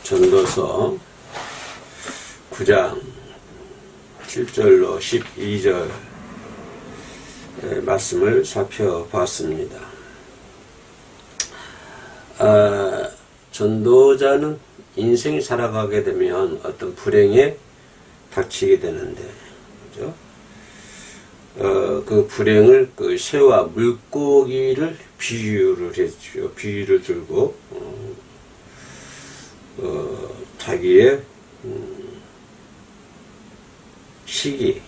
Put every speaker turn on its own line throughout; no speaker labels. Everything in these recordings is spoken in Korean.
전도서 9장 7절로 12절 말씀을 살펴봤습니다. 전도자는 인생이 살아가게 되면 어떤 불행에 닥치게 되는데, 그죠? 그 불행을 그 새와 물고기를 비유를 했죠. 비유를 들고 자기의 시기,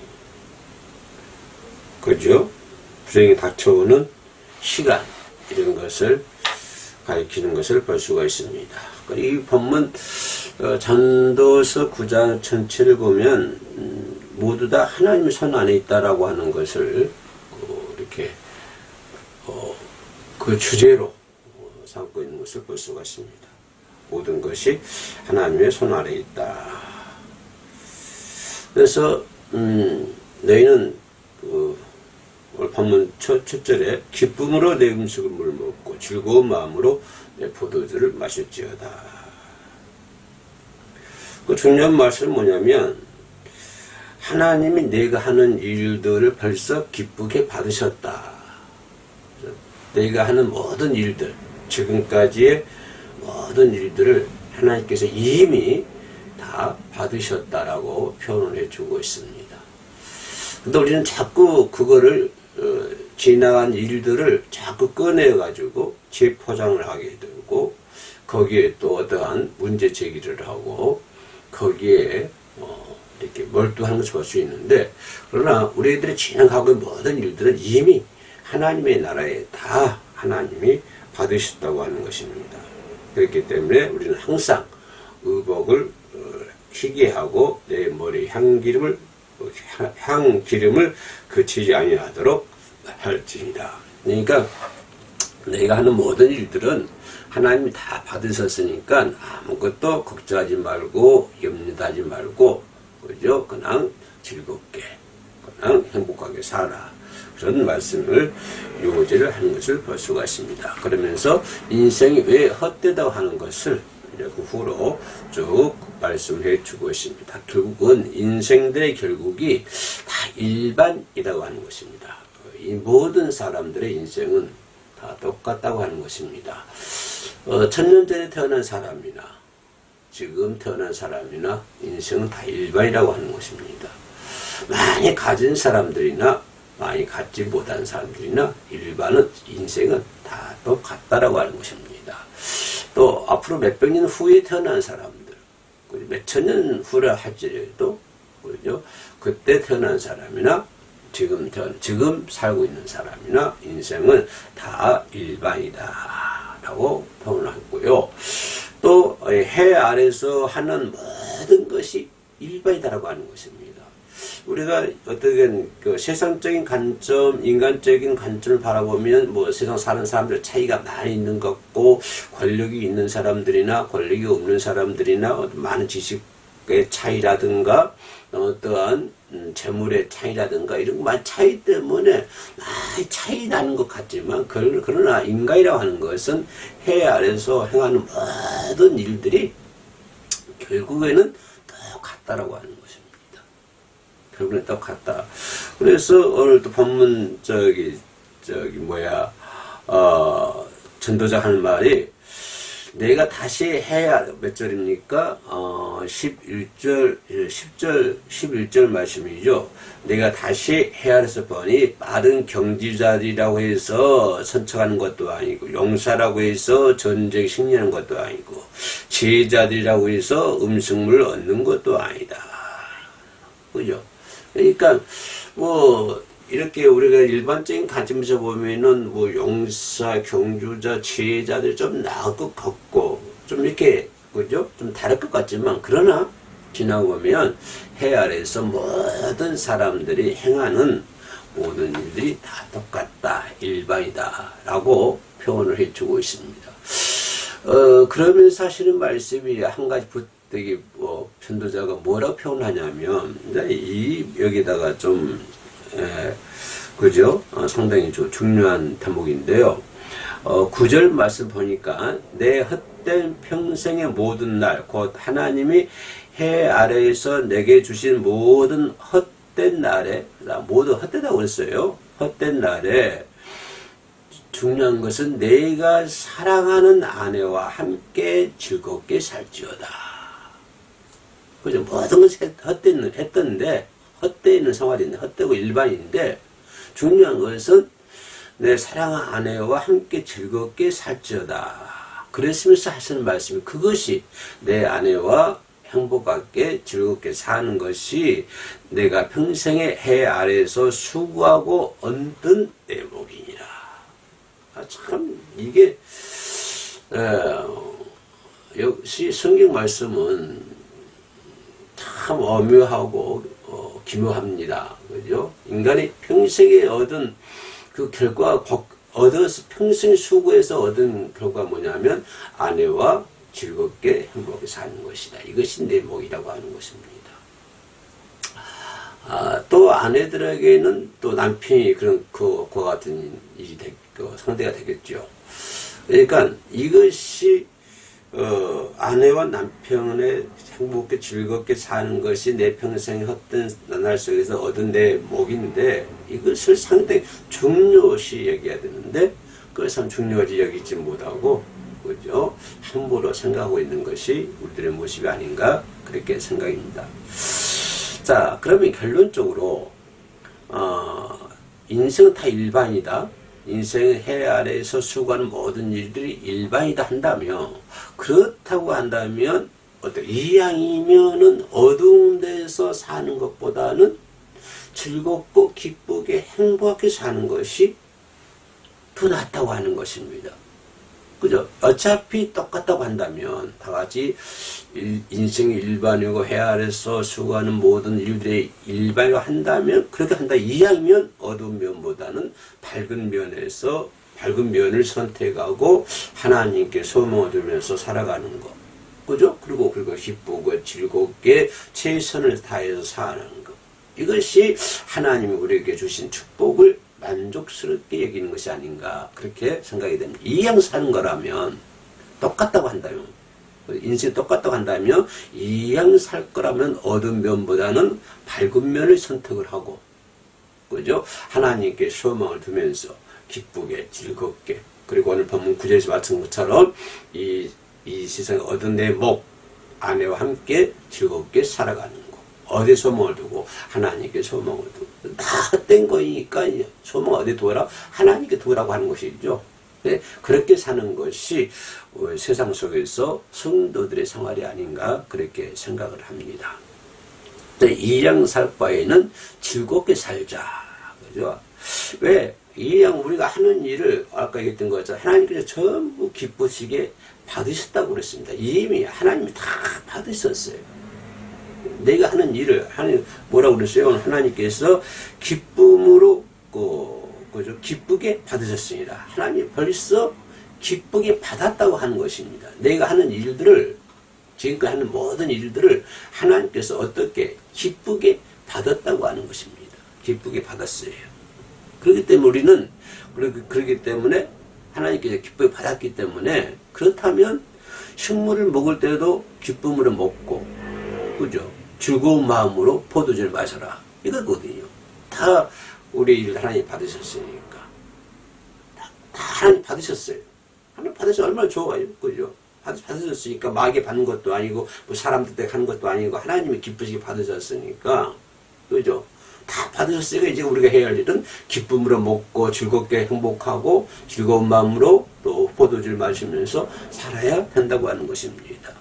그죠? 불행이 닥쳐오는 시간, 이런 것을 가리키는 것을 볼 수가 있습니다. 이 본문 전도서 9장 전체를 보면 모두 다 하나님의 손 안에 있다라고 하는 것을 이렇게 그 주제로 삼고 있는 것을 볼 수가 있습니다. 모든 것이 하나님의 손 안에 있다. 그래서 너희는 오늘 본문 첫 절에 기쁨으로 내 음식을 물 먹고 즐거운 마음으로 내 포도주를 마실지어다. 그 중요한 말씀은 뭐냐면, 하나님이 내가 하는 일들을 벌써 기쁘게 받으셨다. 내가 하는 모든 일들, 지금까지의 모든 일들을 하나님께서 이미 다 받으셨다라고 표현을 해주고 있습니다. 근데 우리는 자꾸 그거를 지나간 일들을 자꾸 꺼내가지고 재포장을 하게 되고, 거기에 또 어떠한 문제 제기를 하고, 거기에 이렇게 몰두하는 것을 볼 수 있는데, 그러나 우리들이 지나가고 있는 모든 일들은 이미 하나님의 나라에 다 하나님이 받으셨다고 하는 것입니다. 그렇기 때문에 우리는 항상 의복을 희게하고 내 머리에 향기름을 그치지 아니하도록 할지니라. 그러니까 내가 하는 모든 일들은 하나님이 다 받으셨으니까 아무것도 걱정하지 말고 염려하지 말고, 그죠? 그냥 즐겁게, 그냥 행복하게 살아. 그런 말씀을 요구제를 하는 것을 볼 수가 있습니다. 그러면서 인생이 왜 헛되다고 하는 것을 그 후로 쭉 말씀해 주고 있습니다. 결국은 인생들의 결국이 다 일반이라고 하는 것입니다. 이 모든 사람들의 인생은 다 똑같다고 하는 것입니다. 천년 전에 태어난 사람이나 지금 태어난 사람이나 인생은 다 일반이라고 하는 것입니다. 많이 가진 사람들이나 많이 갖지 못한 사람들이나 일반은 인생은 다 똑같다라고 하는 것입니다. 또 앞으로 몇백 년 후에 태어난 사람들, 몇천 년 후라 할지라도, 그죠? 그때 태어난 사람이나 지금 살고 있는 사람이나 인생은 다 일반이다라고 표현하고요. 또 해 아래서 하는 모든 것이 일반이다라고 하는 것입니다. 우리가 어떻게 그 세상적인 관점, 인간적인 관점을 바라보면 뭐 세상 사는 사람들 차이가 많이 있는 것 같고, 권력이 있는 사람들이나 권력이 없는 사람들이나 많은 지식의 차이라든가 어떠한 재물의 차이라든가 이런 것 차이 때문에 많이 차이 나는 것 같지만, 그러나 인간이라고 하는 것은 해 아래서 행하는 모든 일들이 결국에는 똑같다라고 하는 것입니다. 결국엔 똑같다. 그래서 오늘 또 본문 전도자 하는 말이, 내가 다시 해야 몇 절입니까? 11절 말씀이죠. 내가 다시 헤아려서 보니 마른 경지자들이라고 해서 선척하는 것도 아니고, 용사라고 해서 전쟁 승리하는 것도 아니고, 제자들이라고 해서 음식물을 얻는 것도 아니다. 그죠? 그러니까 이렇게 우리가 일반적인 관점에서 보면은 용사, 경주자, 지혜자들 좀 나을 것 같고, 좀 이렇게, 그죠? 좀 다를 것 같지만, 그러나 지나고 보면 해 아래에서 모든 사람들이 행하는 모든 일들이 다 똑같다, 일반이다 라고 표현을 해주고 있습니다. 그러면 사실은 말씀이 한 가지 되게 전도자가 뭐라고 표현하냐면, 여기다가 좀 그죠? 상당히 중요한 대목인데요. 9절 말씀 보니까 내 헛된 평생의 모든 날, 곧 하나님이 해 아래에서 내게 주신 모든 헛된 날에, 모두 헛되다고 그랬어요. 헛된 날에 중요한 것은 내가 사랑하는 아내와 함께 즐겁게 살지어다. 그죠? 모든 것이 했던데, 헛되어 있는 생활인데, 헛되고 일반인데, 중요한 것은 내 사랑하는 아내와 함께 즐겁게 살지어다. 그랬으면서 하시는 말씀이 그것이 내 아내와 행복하게 즐겁게 사는 것이 내가 평생의 해 아래에서 수고하고 얻은 내 복이니라. 참 이게 역시 성경 말씀은 참 오묘하고 기묘합니다. 그죠? 인간이 평생에 얻은 그 결과 얻어서 평생 수고해서 얻은 결과 뭐냐면 아내와 즐겁게 행복하게 사는 것이다. 이것이 내 복이라고 하는 것입니다. 또 아내들에게는 또 남편이 그런 그와 같은 일이 상대가 되겠죠. 그러니까 이것이 아내와 남편의 행복하게 즐겁게 사는 것이 내 평생 헛된 나날 속에서 얻은 내 복인데 이것을 상당히 중요시 여겨야 되는데 그걸 참 중요하지 여기지 못하고 그죠? 함부로 생각하고 있는 것이 우리들의 모습이 아닌가 그렇게 생각입니다. 자, 그러면 결론적으로 인생은 다 일반이다. 인생의 해 아래에서 수고하는 모든 일들이 일반이다 한다면 그렇다고 한다면 이왕이면은 어두운 데서 사는 것보다는 즐겁고 기쁘게 행복하게 사는 것이 더 낫다고 하는 것입니다. 그죠? 어차피 똑같다고 한다면 다 같이 인생이 일반이고 해 아래서 수고하는 모든 일들이 일반이라고 한다면 그렇게 한다 이왕이면 어두운 면보다는 밝은 면을 선택하고 하나님께 소망을 두면서 살아가는 것. 그죠? 그리고 기쁘고 즐겁게 최선을 다해서 사는 것. 이것이 하나님이 우리에게 주신 축복을 만족스럽게 여기는 것이 아닌가 그렇게 생각이 됩니다. 이왕 사는 거라면 똑같다고 한다면 인생이 똑같다고 한다면 이왕 살 거라면 어두운 면보다는 밝은 면을 선택을 하고 그죠? 하나님께 소망을 두면서 기쁘게 즐겁게 그리고 오늘 본문 9절에서 말씀 것처럼 이 세상에 얻은 내 목 아내와 함께 즐겁게 살아가는 거 어디에 소망을 두고 하나님께 소망을 두고 다 헛된 거니까 소망 어디에 두어라? 하나님께 두라고 하는 것이죠. 네? 그렇게 사는 것이 세상 속에서 성도들의 생활이 아닌가 그렇게 생각을 합니다. 이양 살 바에는 즐겁게 살자. 그죠? 왜? 이양 우리가 하는 일을 아까 얘기했던 것처럼 하나님께서 전부 기쁘시게 받으셨다고 그랬습니다. 이미 하나님이 다 받으셨어요. 내가 하는 일을 하나님 뭐라고 그랬어요? 하나님께서 기쁨으로 그죠? 기쁘게 받으셨습니다. 하나님이 벌써 기쁘게 받았다고 하는 것입니다. 내가 하는 일들을 지금까지 하는 모든 일들을 하나님께서 어떻게 기쁘게 받았다고 하는 것입니다. 기쁘게 받았어요. 그렇기 때문에 우리는 그렇기 때문에 하나님께서 기쁘게 받았기 때문에 그렇다면 식물을 먹을 때도 기쁨으로 먹고 그죠? 즐거운 마음으로 포도주를 마셔라. 이거거든요. 다 우리 일 하나님 받으셨으니까. 다 하나님 받으셨어요. 하나님 받으셔서 얼마나 좋아요. 그죠? 받으셨으니까 마귀 받는 것도 아니고 뭐 사람들 때 가는 것도 아니고 하나님이 기쁘시게 받으셨으니까. 그죠? 다 받으셨으니까 이제 우리가 해야 할 일은 기쁨으로 먹고 즐겁게 행복하고 즐거운 마음으로 또 포도주를 마시면서 살아야 된다고 하는 것입니다.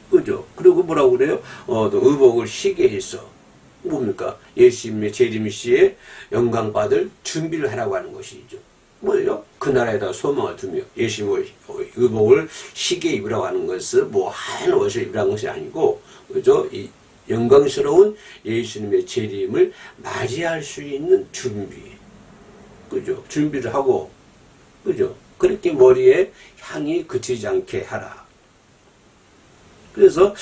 그죠? 그리고 뭐라고 그래요? 또 의복을 희게 해서 뭡니까? 예수님의 재림시에 영광 받을 준비를 하라고 하는 것이죠. 뭐예요? 그 나라에다 소망을 두며 예수님의 의복을 희게 입으라고 하는 것은 뭐 하얀 옷을 입으라는 것이 아니고 그죠? 이 영광스러운 예수님의 재림을 맞이할 수 있는 준비. 그죠? 준비를 하고 그죠? 그렇게 머리에 향이 그치지 않게 하라. 그래서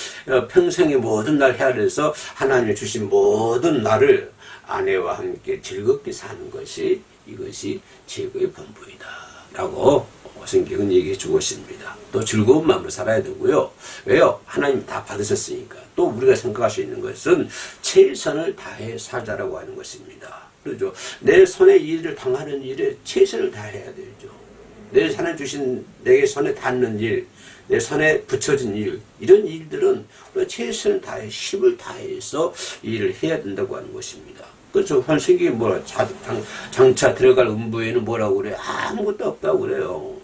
평생의 모든 날 헤아려서 하나님이 주신 모든 날을 아내와 함께 즐겁게 사는 것이 이것이 최고의 본보이다 라고 성경은 얘기해 주고 있습니다. 또 즐거운 마음으로 살아야 되고요. 왜요? 하나님 다 받으셨으니까. 또 우리가 생각할 수 있는 것은 최선을 다해 살자라고 하는 것입니다. 그렇죠? 내 손에 일을 당하는 일에 최선을 다해야 되죠. 내 손에 주신, 내게 손에 닿는 일, 내 손에 붙여진 일, 이런 일들은 우리가 최선을 다해, 힘을 다해서 일을 해야 된다고 하는 것입니다. 그렇죠. 환생기 뭐라, 장차 들어갈 음부에는 뭐라고 그래? 아무것도 없다고 그래요.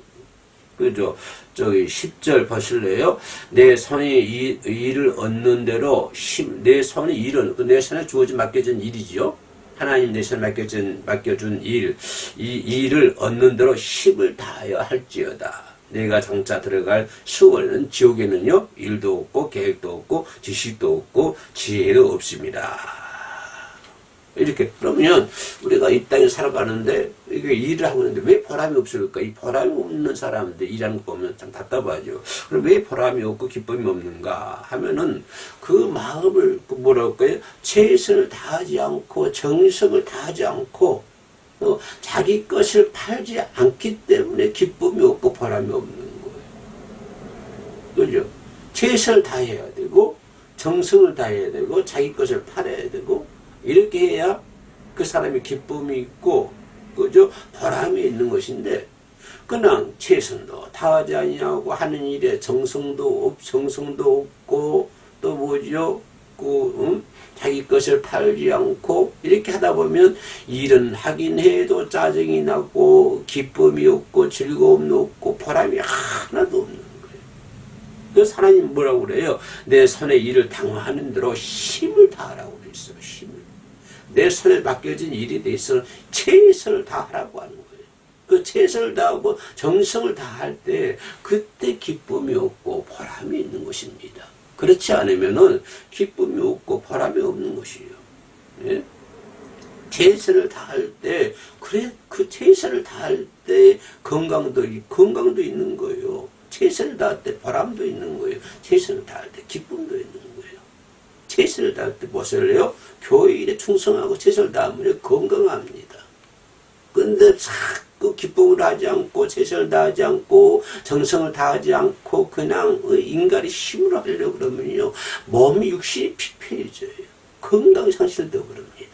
그죠? 저기 10절 보실래요? 내 손이 일을 얻는 대로 내 손이 일은 내 손에 주어진 맡겨진 일이지요. 하나님 내 손에 맡겨준 일, 이 일을 얻는 대로 힘을 다하여 할지어다. 내가 장차 들어갈 수월은 지옥에는요 일도 없고 계획도 없고 지식도 없고 지혜도 없습니다. 이렇게 그러면 우리가 이 땅에 살아가는데 이게 일을 하고 있는데 왜 보람이 없을까? 이 보람이 없는 사람들 일하는 거 보면 참 답답하죠. 그럼 왜 보람이 없고 기쁨이 없는가 하면은 그 마음을 뭐랄까요? 최선을 다하지 않고 정성을 다하지 않고 자기 것을 팔지 않기 때문에 기쁨이 없고 보람이 없는 거예요. 그죠? 최선을 다해야 되고 정성을 다해야 되고 자기 것을 팔아야 되고 이렇게 해야 그 사람이 기쁨이 있고 그죠? 보람이 있는 것인데 그냥 최선도 다하지 아니하고 하는 일에 정성도 없고 또 뭐죠? 자기 것을 팔지 않고 이렇게 하다 보면 일은 하긴 해도 짜증이 나고 기쁨이 없고 즐거움이 없고 보람이 하나도 없는 거예요. 그래서 하나님 뭐라고 그래요? 내 손에 일을 당하는 대로 힘을 다하라고 그랬어요. 힘을. 내 손에 맡겨진 일에 대해서 최선을 다하라고 하는 거예요. 그 최선을 다하고 정성을 다할 때 그때 기쁨이 없고 보람이 있는 것입니다. 그렇지 않으면은 기쁨이 없고 보람이 없는 것이에요. 예? 최선을 다할 때 그 최선을 다할 때 건강도 있는 거예요. 최선을 다할 때 보람도 있는 거예요. 최선을 다할 때 기쁨도 있는 거예요. 최선을 다할 때 무엇을 해요? 교회 일에 충성하고 최선을 다하면 건강합니다. 근데 자꾸 기쁨을 하지 않고 최선을 다하지 않고 정성을 다하지 않고 그냥 인간의 힘으로 하려고 그러면요 몸이 육신이 피폐해져요. 건강 상실도 그럽니다.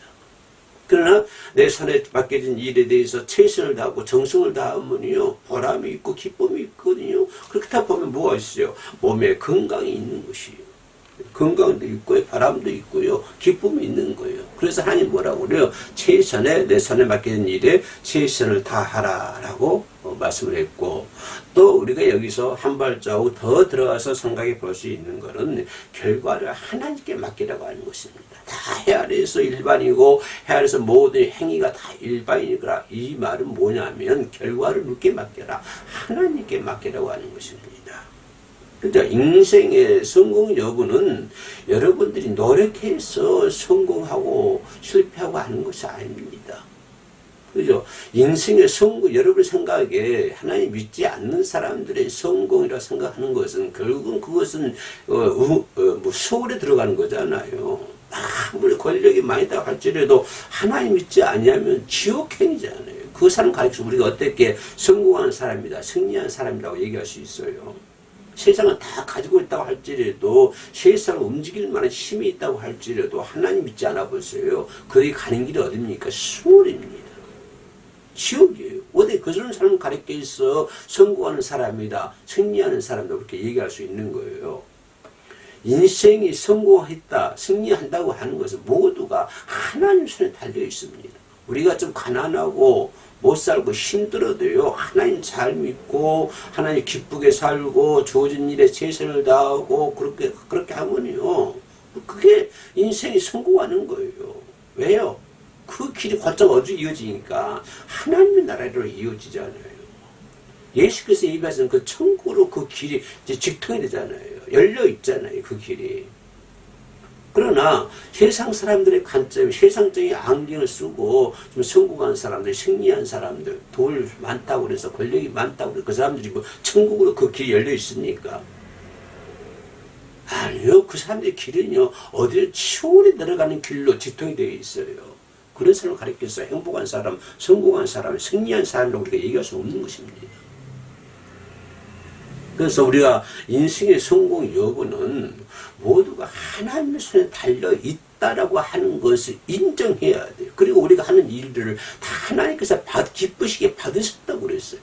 그러나 내 손에 맡겨진 일에 대해서 최선을 다하고 정성을 다하면요 보람이 있고 기쁨이 있거든요. 그렇게 다 보면 뭐가 있어요? 몸에 건강이 있는 것이에요. 건강도 있고요, 바람도 있고요, 기쁨이 있는 거예요. 그래서 하나님 뭐라고 그래요? 내 손에 맡겨진 일에 최선을 다하라라고 말씀을 했고, 또 우리가 여기서 한 발자국 더 들어가서 생각해 볼 수 있는 것은 결과를 하나님께 맡기라고 하는 것입니다. 다 헤아려서 일반이고 헤아려서 모든 행위가 다 일반이니까 이 말은 뭐냐면 결과를 누구께 맡겨라? 하나님께 맡기라고 하는 것입니다. 그러니까 인생의 성공 여부는 여러분들이 노력해서 성공하고 실패하고 하는 것이 아닙니다. 그죠? 인생의 성공, 여러분 생각에 하나님 믿지 않는 사람들의 성공이라고 생각하는 것은 결국은 그것은 수월에 들어가는 거잖아요. 아무리 권력이 많이다 할지라도 하나님 믿지 않냐면 지옥행이잖아요. 그 사람 가르쳐 우리가 어떻게 성공하는 사람이다, 승리한 사람이라고 얘기할 수 있어요. 세상을 다 가지고 있다고 할지라도 세상을 움직일 만한 힘이 있다고 할지라도 하나님 믿지 않아 보세요. 그들이 가는 길이 어딥니까? 수월입니다. 지옥이에요. 어디 그런 사람 가르쳐 있어 성공하는 사람이다, 승리하는 사람이다 그렇게 얘기할 수 있는 거예요. 인생이 성공했다, 승리한다고 하는 것은 모두가 하나님 손에 달려 있습니다. 우리가 좀 가난하고 못 살고 힘들어도요 하나님 잘 믿고 하나님 기쁘게 살고 주어진 일에 최선을 다하고 그렇게 하면요 그게 인생이 성공하는 거예요. 왜요? 그 길이 곧장 어디로 이어지니까 하나님의 나라로 이어지잖아요. 예수께서 얘기하신 그 천국으로 그 길이 이제 직통이 되잖아요. 열려 있잖아요. 그 길이. 그러나 세상 사람들의 관점, 세상적인 안경을 쓰고 좀 성공한 사람들, 승리한 사람들, 돈 많다고 그래서 권력이 많다고 그래서 그 사람들이 뭐 천국으로 그 길이 열려 있습니까? 아니요. 그 사람들의 길은요 어디를 치월에 들어가는 길로 직통이 되어 있어요. 그런 사람을 가리켜서 행복한 사람, 성공한 사람, 승리한 사람이라고 우리가 얘기할 수 없는 것입니다. 그래서 우리가 인생의 성공 여부는 모두가 하나님의 손에 달려 있다라고 하는 것을 인정해야 돼요. 그리고 우리가 하는 일들을 다 하나님께서 기쁘시게 받으셨다고 그랬어요.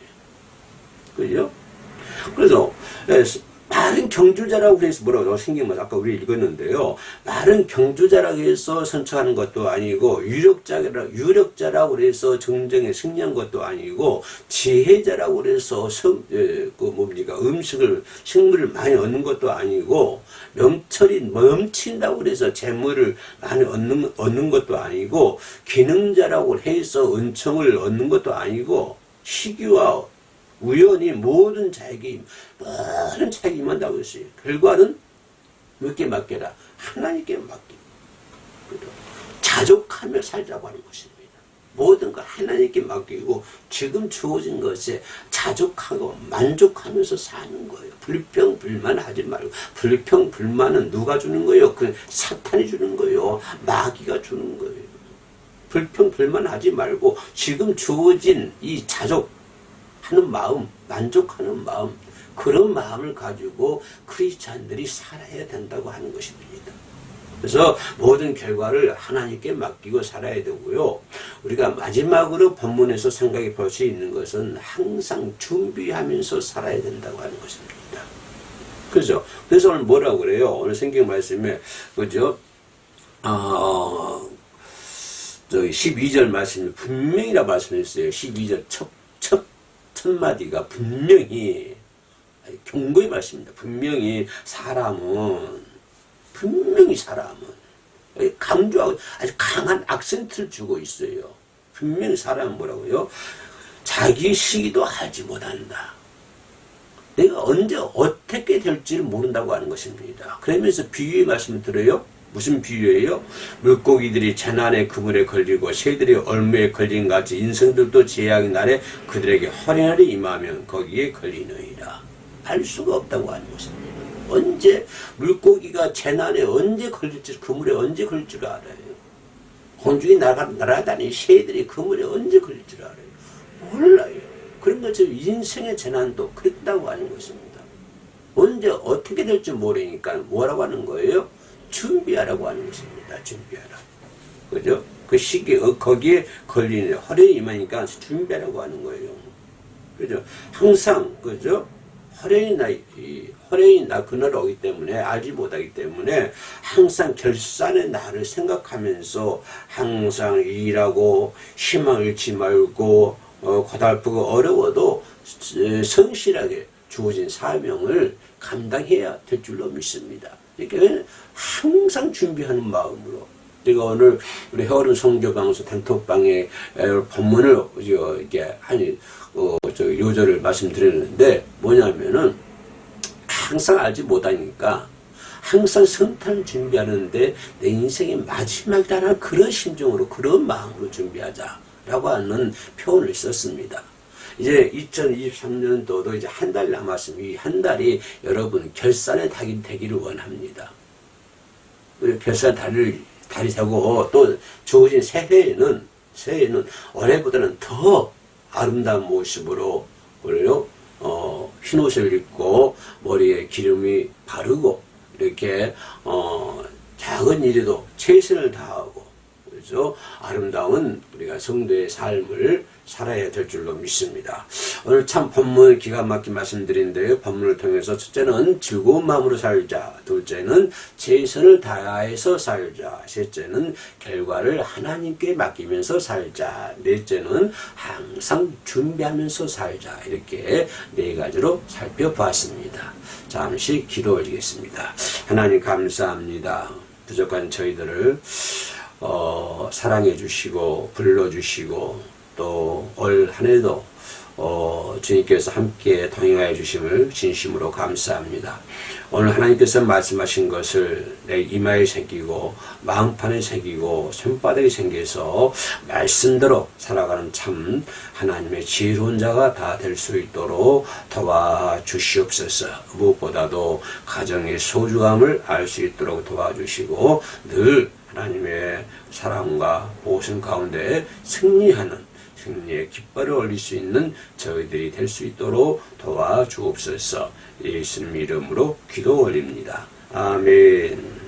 그죠? 그래서 말은 경주자라고 해서 뭐라고 생기면 아까 우리 읽었는데요. 말은 경주자라고 해서 선처하는 것도 아니고 유력자라고 해서 정정에 승리한 것도 아니고 지혜자라고 해서 식물을 많이 얻는 것도 아니고 명철이 넘친다고 해서 재물을 많이 얻는 것도 아니고 기능자라고 해서 은총을 얻는 것도 아니고 시기와 우연히 모든 자에게 임한다고 했어요. 결과는 누구께 맡겨라? 하나님께 맡기고 자족하며 살자고 하는 것입니다. 모든 걸 하나님께 맡기고 지금 주어진 것에 자족하고 만족하면서 사는 거예요. 불평불만하지 말고. 불평불만은 누가 주는 거예요? 그 사탄이 주는 거예요. 마귀가 주는 거예요. 불평불만하지 말고 지금 주어진 이 자족하는 마음, 만족하는 마음, 그런 마음을 가지고 크리스찬들이 살아야 된다고 하는 것입니다. 그래서 모든 결과를 하나님께 맡기고 살아야 되고요. 우리가 마지막으로 본문에서 생각해 볼 수 있는 것은 항상 준비하면서 살아야 된다고 하는 것입니다. 그죠? 그래서 오늘 뭐라고 그래요? 오늘 성경 말씀에, 그죠? 저기 12절 말씀이 분명히라 말씀했어요. 12절 첫 마디가 분명히, 경고의 말씀입니다. 분명히 사람은 강조하고 아주 강한 악센트를 주고 있어요. 분명히 사람은 뭐라고요? 자기 시기도 알지 못한다. 내가 언제 어떻게 될지를 모른다고 하는 것입니다. 그러면서 비유의 말씀을 들어요. 무슨 비유예요? 물고기들이 재난의 그물에 걸리고 새들이 얼무에 걸린 같이 인생들도 재앙의 날에 그들에게 허리날이 임하면 거기에 걸리느니라. 알 수가 없다고 하는 것입니다. 언제 물고기가 재난에 언제 걸릴지, 그물에 언제 걸릴 줄 알아요. 공중에 날아다니는 새들이 그물에 언제 걸릴 줄 알아요. 몰라요. 그런 것처럼 인생의 재난도 그렇다고 하는 것입니다. 언제 어떻게 될지 모르니까 뭐라고 하는 거예요? 준비하라고 하는 것입니다. 준비하라. 그죠? 그 시기에 거기에 걸리는 허리에 임하니까 준비하라고 하는 거예요. 그죠? 항상 그죠? 허례의 날 그날 오기 때문에 알지 못하기 때문에 항상 결산의 날을 생각하면서 항상 일하고 희망 잃지 말고 고달프고 어려워도 성실하게 주어진 사명을 감당해야 될 줄로 믿습니다. 그러니까 항상 준비하는 마음으로 제가 오늘 우리 헤어른 성교방송 단톡방에 본문을 이렇게 요절을 말씀드렸는데 뭐냐면은 항상 알지 못하니까 항상 성탄을 준비하는데 내 인생의 마지막이라는 그런 심정으로 그런 마음으로 준비하자라고 하는 표현을 썼습니다. 이제 2023년도도 이제 한 달 남았으면 이 한 달이 여러분 결산의 달이 되기를 원합니다. 결산의 달이 되고 또 주어진 새해에는 올해보다는 더 아름다운 모습으로 그래요. 흰 옷을 입고 머리에 기름이 바르고 이렇게 작은 일에도 최선을 다하고 그래서 아름다운 우리가 성도의 삶을 살아야 될 줄로 믿습니다. 오늘 참 본문 기가 막힌 말씀드린데요. 본문을 통해서 첫째는 즐거운 마음으로 살자. 둘째는 최선을 다해서 살자. 셋째는 결과를 하나님께 맡기면서 살자. 넷째는 항상 준비하면서 살자. 이렇게 네 가지로 살펴보았습니다. 잠시 기도 올리겠습니다. 하나님 감사합니다. 부족한 저희들을 사랑해 주시고 불러주시고 또 올 한 해도 주님께서 함께 동행하여 주심을 진심으로 감사합니다. 오늘 하나님께서 말씀하신 것을 내 이마에 새기고 마음판에 새기고 손바닥에 새겨서 말씀대로 살아가는 참 하나님의 지혜로운 자가 다 될 수 있도록 도와주시옵소서. 무엇보다도 가정의 소중함을 알 수 있도록 도와주시고 늘 하나님의 사랑과 보호성 가운데 승리하는 승리의 깃발을 올릴 수 있는 저희들이 될 수 있도록 도와주옵소서. 예수님 이름으로 기도 올립니다. 아멘.